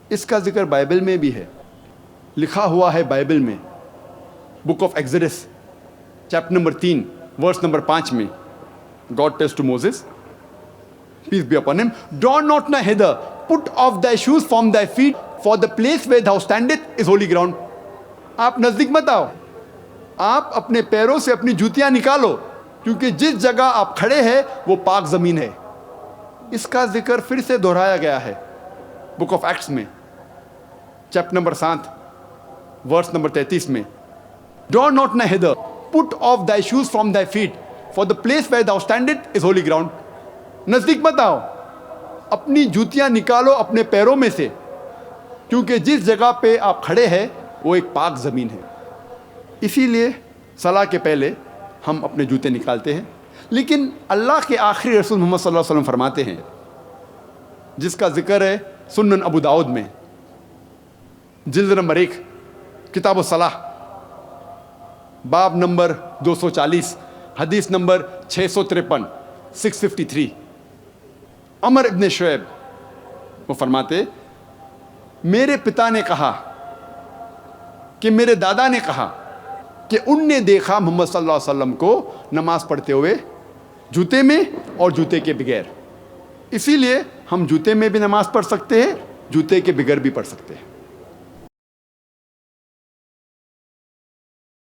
اس کا ذکر بائبل میں بھی ہے، لکھا ہوا ہے بائبل میں، book of Exodus chapter number 3 verse number 5 میں God tells to Moses, peace be upon him, draw not nigh hither, put off thy shoes from thy feet, for the place where thou standest is holy ground. آپ نزدیک مت آؤ، آپ اپنے پیروں سے اپنی جوتیاں نکالو، کیونکہ جس جگہ آپ کھڑے ہیں وہ پاک زمین ہے۔ اس کا ذکر پھر سے دہرایا گیا ہے بک آف ایکٹس میں چیپٹر نمبر 7 ورس نمبر 33 میں، draw not nigh hither, put off thy shoes from thy feet, for the place where thou standest is holy ground. نزدیک مت آؤ، اپنی جوتیاں نکالو اپنے پیروں میں سے، کیونکہ جس جگہ پہ آپ کھڑے ہیں وہ ایک پاک زمین ہے۔ اسی لیے صلاح کے پہلے ہم اپنے جوتے نکالتے ہیں، لیکن اللہ کے آخری رسول محمد صلی اللہ علیہ وسلم فرماتے ہیں، جس کا ذکر ہے سنن ابو داؤد میں جلد نمبر 1 کتاب الصلاح باب نمبر 240 حدیث نمبر 653 653، عمر ابن شعیب وہ فرماتے، میرے پتا نے کہا کہ میرے دادا نے کہا کہ ان نے دیکھا محمد صلی اللہ علیہ وسلم کو نماز پڑھتے ہوئے جوتے میں اور جوتے کے بغیر، اسی لیے ہم جوتے میں بھی نماز پڑھ سکتے ہیں، جوتے کے بغیر بھی پڑھ سکتے ہیں۔